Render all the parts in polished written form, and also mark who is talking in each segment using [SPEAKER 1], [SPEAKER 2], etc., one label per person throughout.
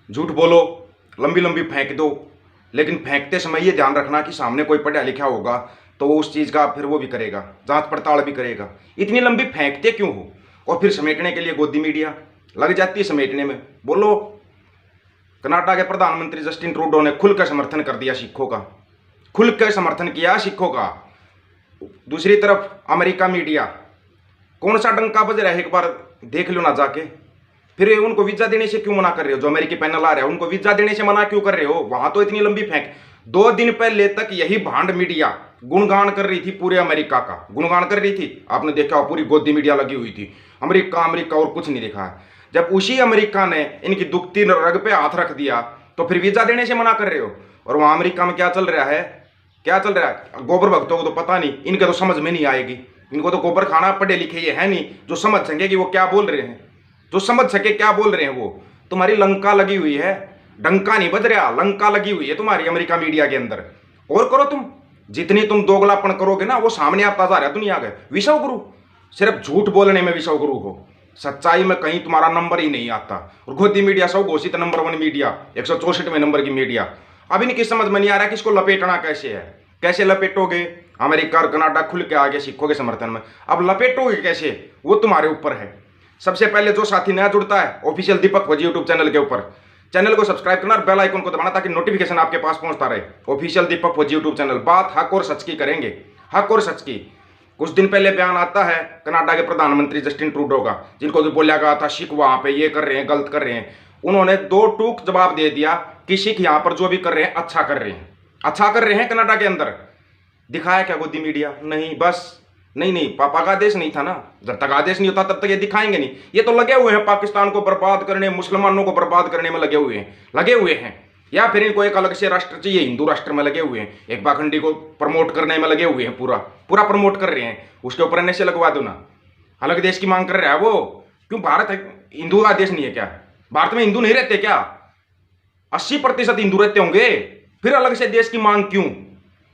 [SPEAKER 1] झूठ बोलो, लंबी लंबी फेंक दो, लेकिन फेंकते समय ये ध्यान रखना कि सामने कोई पढ़ा लिखा होगा तो वो उस चीज़ का फिर वो भी करेगा, जांच पड़ताल भी करेगा। इतनी लंबी फेंकते क्यों हो? और फिर समेटने के लिए गोदी मीडिया लग जाती है समेटने में। बोलो, कनाडा के प्रधानमंत्री जस्टिन ट्रूडो ने खुलकर समर्थन कर दिया सिखों का, खुलकर समर्थन किया सिखों का। दूसरी तरफ अमेरिका मीडिया कौन सा डंका बज रहा है, एक बार देख लो ना जाके। फिर उनको वीजा देने से क्यों मना कर रहे हो? जो अमेरिकी पैनल आ रहा है उनको वीजा देने से मना क्यों कर रहे हो? वहां तो इतनी लंबी फेंक। 2 दिन पहले तक यही भांड मीडिया गुणगान कर रही थी, पूरे अमेरिका का गुणगान कर रही थी। आपने देखा, पूरी गोदी मीडिया लगी हुई थी, अमेरिका अमेरिका, और कुछ नहीं देखा है। जब उसी अमेरिका ने इनकी दुखती रग पे हाथ रख दिया तो फिर वीजा देने से मना कर रहे हो। और वहां अमेरिका में क्या चल रहा है, क्या चल रहा है? गोबर भक्तों को तो पता नहीं, इनके तो समझ में नहीं आएगी। इनको तो गोबर खाना, पढ़े लिखे ये है नहीं जो समझ सके कि वो क्या बोल रहे हैं, जो समझ सके क्या बोल रहे हैं वो। तुम्हारी लंका लगी हुई है, डंका नहीं बज रहा, लंका लगी हुई है तुम्हारी अमेरिका मीडिया के अंदर। और करो तुम, जितनी तुम दोगलापन करोगे ना वो सामने आता जा रहा है दुनिया के। विश्व गुरु, सिर्फ झूठ बोलने में विश्व गुरु हो, सच्चाई में कहीं तुम्हारा नंबर ही नहीं आता। और गोदी मीडिया सब घोषित नंबर 1 मीडिया, 164वें नंबर की मीडिया। अब इनकी समझ में नहीं आ रहा कि इसको लपेटना कैसे है। कैसे लपेटोगे? अमेरिका और कनाडा खुल के आगे सिखों के समर्थन में। अब लपेटोगे कैसे, वो तुम्हारे ऊपर है। सबसे पहले जो साथी नया जुड़ता है ऑफिशियल दीपक फौजी यूट्यूब चैनल के ऊपर, चैनल को सब्सक्राइब करना और बेल आइकन को दबाना ताकि नोटिफिकेशन आपके पास पहुंचता रहे। ऑफिशियल दीपक फौजी यूट्यूब चैनल। बात हक और सच की करेंगे, हक और सच की। कुछ दिन पहले बयान आता है कनाडा के प्रधानमंत्री जस्टिन ट्रूडो का, जिनको तो बोला गया था सिख वहां पे ये कर रहे हैं, गलत कर रहे हैं। उन्होंने 2 टूक जवाब दे दिया कि सिख यहां पर जो भी कर रहे हैं अच्छा कर रहे हैं, अच्छा कर रहे हैं कनाडा के अंदर। दिखाया क्या गोदी मीडिया? नहीं, बस नहीं, पापा का आदेश नहीं था ना। जब तक आदेश नहीं होता तब तक ये दिखाएंगे नहीं। ये तो लगे हुए हैं पाकिस्तान को बर्बाद करने, मुसलमानों को बर्बाद करने में लगे हुए हैं। या फिर इनको एक अलग से राष्ट्र चाहिए, हिंदू राष्ट्र में लगे हुए हैं, एक पाखंडी को प्रमोट करने में लगे हुए हैं, पूरा पूरा प्रमोट कर रहे हैं। उसके ऊपर एनएसए लगवा दो ना। अलग देश की मांग कर रहा है वो। क्यों? भारत हिंदू का देश नहीं है क्या? भारत में हिंदू नहीं रहते क्या? 80% हिंदू रहते होंगे, फिर अलग से देश की मांग क्यों?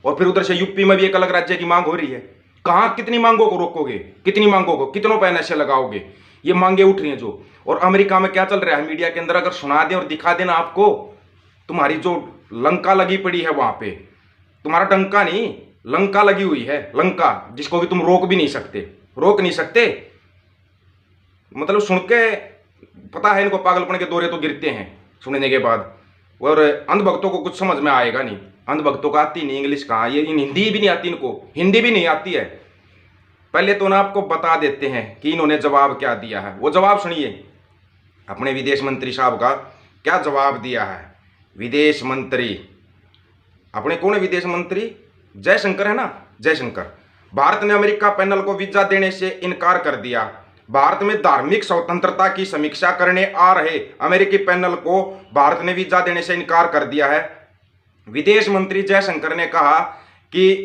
[SPEAKER 1] और फिर उधर से यूपी में भी एक अलग राज्य की मांग हो रही है। कहां कितनी मांगों को रोकोगे? कितनी मांगों को, कितनों पर एनएसए लगाओगे? ये मांगे उठ रही हैं जो। और अमेरिका में क्या चल रहा है मीडिया के अंदर, अगर सुना दें और दिखा देना आपको, तुम्हारी जो लंका लगी पड़ी है वहां पे, तुम्हारा डंका नहीं, लंका लगी हुई है, लंका, जिसको भी तुम रोक भी नहीं सकते, रोक नहीं सकते। मतलब सुन के पता है इनको पागलपन के दौरे तो गिरते हैं सुनने के बाद। और अंधभक्तों को कुछ समझ में आएगा नहीं, अंधभक्तों को आती नहीं इंग्लिश कहाँ, ये हिंदी भी नहीं आती इनको, हिंदी भी नहीं आती है। पहले तो ना आपको बता देते हैं कि इन्होंने जवाब क्या दिया है। वो जवाब सुनिए अपने विदेश मंत्री साहब का, क्या जवाब दिया है विदेश मंत्री अपने। कौन है विदेश मंत्री? जयशंकर है ना, जयशंकर। भारत ने अमेरिका पैनल को वीजा देने से इनकार कर दिया। भारत में धार्मिक स्वतंत्रता की समीक्षा करने आ रहे अमेरिकी पैनल को भारत ने वीजा देने से इनकार कर दिया है। विदेश मंत्री जयशंकर ने कहा कि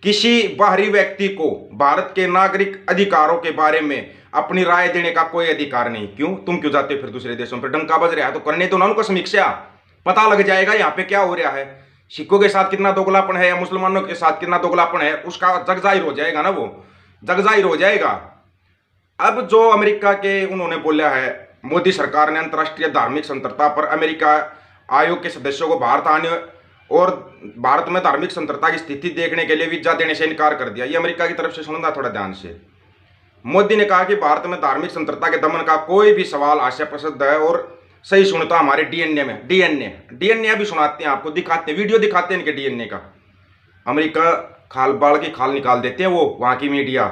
[SPEAKER 1] किसी बाहरी व्यक्ति को भारत के नागरिक अधिकारों के बारे में अपनी राय देने का कोई अधिकार नहीं। क्यों? तुम क्यों जाते हो फिर दूसरे देशों पर? डंका बज रहा है तो करने दो ना उनको समीक्षा, पता लग जाएगा यहाँ पे क्या हो रहा है। सिखों के साथ कितना दोगलापन है या मुसलमानों के साथ कितना दोगलापन है, उसका जग जाहिर हो जाएगा ना, वो जग जाहिर हो जाएगा। अब जो अमेरिका के उन्होंने बोला है, मोदी सरकार ने अंतर्राष्ट्रीय धार्मिक स्वतंत्रता पर अमेरिका आयोग के सदस्यों को भारत आने और भारत में धार्मिक स्वतंत्रता की स्थिति देखने के लिए वीजा देने से इनकार कर दिया। ये अमेरिका की तरफ से सुनना थोड़ा ध्यान से। मोदी ने कहा कि भारत में धार्मिक स्वतंत्रता के दमन का कोई भी सवाल हास्यास्पद है और सही सुनता हमारे डीएनए में। डीएनए भी सुनाते हैं आपको, दिखाते हैं, वीडियो दिखाते हैं इनके डीएनए का। अमेरिका खाल बाल की खाल निकाल देते हैं वो, वहाँ की मीडिया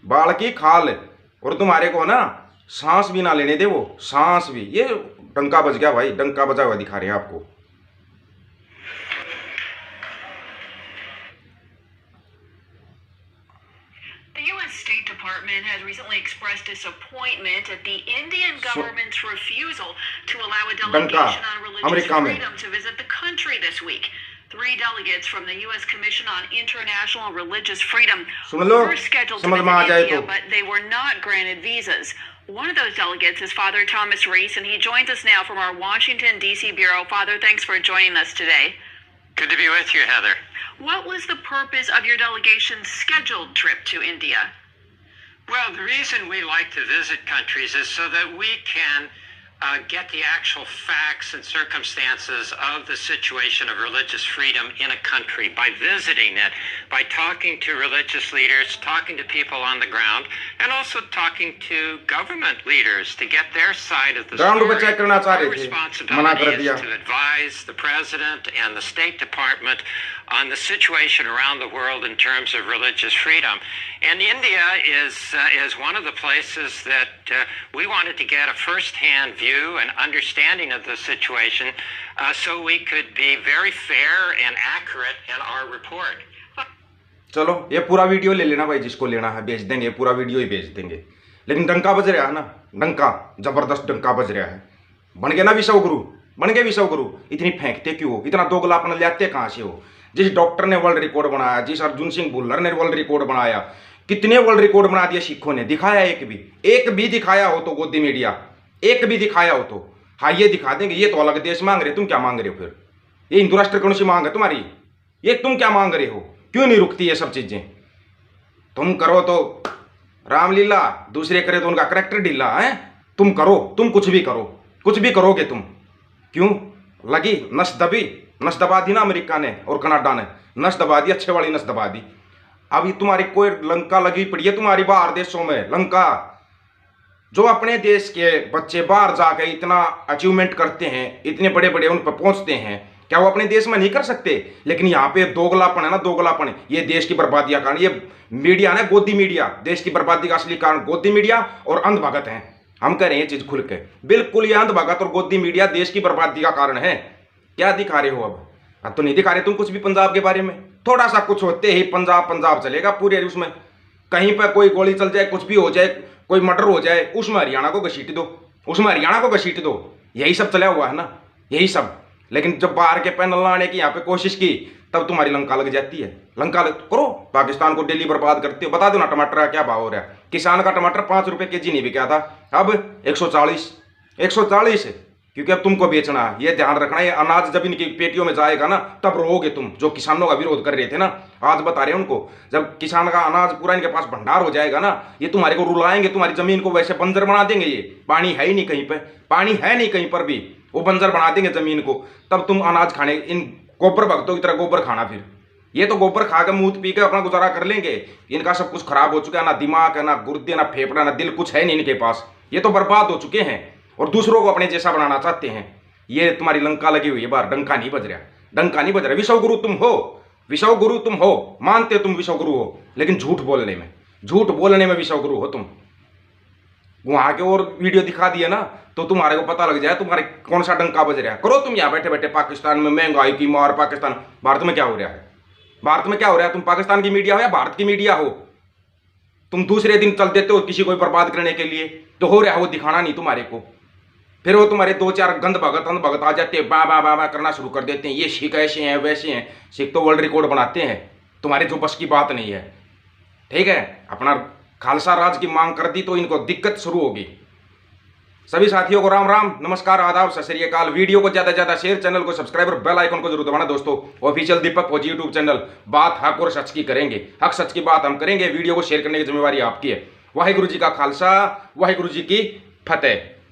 [SPEAKER 1] बाल की खाल। और तुम्हारे को ना सांस भी ना लेने दे वो, सांस भी। ये डंका बज गया भाई, डंका बजा हुआ दिखा रहे हैं आपको।
[SPEAKER 2] The U.S. State Department has recently expressed disappointment at the Indian government's refusal to allow a delegation on religious freedom to visit the country this week. 3 delegates from the U.S. Commission on International Religious Freedom were scheduled to visit India, but they were not granted visas. One of those delegates is Father Thomas Reese, and he joins us now from our Washington, D.C. bureau. Father, thanks for joining us today.
[SPEAKER 3] Good to be with you, Heather.
[SPEAKER 2] What was the purpose of your delegation's scheduled trip to India?
[SPEAKER 3] Well, the reason we like to visit countries is so that we can get the actual facts and circumstances of the situation of religious freedom in a country by visiting it, by talking to religious leaders, talking to people on the ground, and also talking to government leaders to get their side of the story. Our responsibility is to advise the president and the State Department on the situation around the world in terms of religious freedom. And India is one of the places that we wanted to get a first-hand view and understanding of the situation so we could be very fair and accurate in our report.
[SPEAKER 1] चलो ये पूरा video ले लेना भाई, जिसको लेना है भेज देंगे, पूरा वीडियो ही भेज देंगे। लेकिन डंका बज रहा है ना, डंका जबरदस्त डंका बज रहा है। बन गए ना विश्व गुरु, बन गए विश्व गुरु। इतनी फेंकते क्यों हो, इतना दोगलापन लाते कहाँ से हो? जिस डॉक्टर ने वर्ल्ड रिकॉर्ड बनाया, जिस अर्जुन सिंह भुल्लर ने वर्ल्ड रिकॉर्ड बनाया, कितने वर्ल्ड रिकॉर्ड बना दिया सिखों ने? दिखाया एक भी दिखाया हो तो गोदी मीडिया, एक भी दिखाया हो तो हाँ ये दिखा देंगे। ये तो अलग देश मांग रहे, तुम क्या मांग रहे हो फिर? ये हिंदू राष्ट्र कौन सी मांग है तुम्हारी? ये तुम क्या मांग रहे हो? क्यों नहीं रुकती ये सब चीजें? तुम करो तो रामलीला, दूसरे करे तो उनका करेक्टर ढीला है। तुम करो, तुम कुछ भी करो, कुछ भी करोगे तुम। क्यों लगी नस दबी? नस दबा दी ना अमेरिका ने और कनाडा ने, नस दबा दी, अच्छे वाली नस दबा दी। अभी तुम्हारी कोई लंका लगी पड़ी है तुम्हारी बाहर देशों में, लंका। जो अपने देश के बच्चे बाहर जाकर इतना अचीवमेंट करते हैं, इतने बड़े बड़े उन पर पहुंचते हैं, क्या वो अपने देश में नहीं कर सकते? लेकिन यहाँ पे दोगलापन है ना, दोगलापन। ये देश की बर्बादी का कारण ये मीडिया ना, गोदी मीडिया। देश की बर्बादी का असली कारण गोदी मीडिया और अंधभगत है। हम कह रहे हैं चीज खुल के, बिल्कुल ये अंधभगत और गोदी मीडिया देश की बर्बादी का कारण है। क्या दिखा रहे हो अब तो नहीं दिखा रहे तुम कुछ भी पंजाब के बारे में। थोड़ा सा कुछ होते ही पंजाब चलेगा पूरे उसमें। कहीं पर कोई गोली चल जाए, कुछ भी हो जाए, कोई मर्डर हो जाए, उसमें हरियाणा को घसीट दो, उसमें हरियाणा को घसीट दो। यही सब चला हुआ है ना, यही सब। लेकिन जब बाहर के पैनल लाने की यहाँ पे कोशिश की, तब तुम्हारी लंका लग जाती है। लंका करो, पाकिस्तान को डेली बर्बाद करते हो। बता दो ना टमाटर का क्या भाव हो रहा है? किसान का टमाटर 5 रुपए केजी नहीं बिका था, अब 140 है। क्योंकि अब तुमको बेचना है, ये ध्यान रखना। ये अनाज जब इनकी पेटियों में जाएगा ना, तब रोओगे तुम, जो किसानों का विरोध कर रहे थे ना। आज बता रहे हैं उनको, जब किसान का अनाज पूरा इनके पास भंडार हो जाएगा ना, ये तुम्हारे को रुलाएंगे, तुम्हारी जमीन को वैसे बंजर बना देंगे। ये पानी है ही नहीं कहीं पे, पानी है नहीं कहीं पर भी, वो बंजर बना देंगे जमीन को। तब तुम अनाज खाने, इन गोबर भक्तों की तरह गोबर खाना। फिर ये तो गोबर खा के मूत पी के अपना गुजारा कर लेंगे। इनका सब कुछ खराब हो चुका है, ना दिमाग है, ना गुर्दे, ना फेफड़ा, ना दिल, कुछ है नहीं इनके पास। ये तो बर्बाद हो चुके हैं और दूसरों को अपने जैसा बनाना चाहते हैं। ये तुम्हारी लंका लगी हुई है बाहर, डंका नहीं बज रहा, डंका नहीं बज रहा। विश्व गुरु तुम हो, विश्व गुरु तुम हो, मानते तुम विश्व गुरु हो, लेकिन झूठ बोलने में विश्व गुरु हो तुम। वहां के और वीडियो दिखा दिया ना, तो तुम्हारे को पता लग जाए तुम्हारे कौन सा डंका बज रहा है। करो तुम यहाँ बैठे बैठे पाकिस्तान में महंगाई की मार, पाकिस्तान, भारत में क्या हो रहा है? भारत में क्या हो रहा है? तुम पाकिस्तान की मीडिया हो या भारत की मीडिया हो? तुम दूसरे दिन चल देते हो किसी को बर्बाद करने के लिए, तो हो रहा है वो दिखाना नहीं तुम्हारे को। फिर वो तुम्हारे 2-4 गंद भगत आ जाते हैं, बा करना शुरू कर देते हैं। ये सिख ऐसे हैं, वैसे हैं। सिख तो वर्ल्ड रिकॉर्ड बनाते हैं, तुम्हारे जो बस की बात नहीं है। ठीक है, अपना खालसा राज की मांग कर दी तो इनको दिक्कत शुरू होगी। सभी साथियों को राम राम, नमस्कार, आदाब, सत श्री अकाल। वीडियो को ज्यादा से ज्यादा शेयर, चैनल को सब्सक्राइब और बेल आइकन को जरूर दबाना दोस्तों। ऑफिशियल दीपक फौजी यूट्यूब चैनल, बात हक और सच की करेंगे, हक सच की बात हम करेंगे। वीडियो को शेयर करने की जिम्मेवारी आपकी है। वाहिगुरु जी का खालसा, वाहिगुरु जी की फतेह।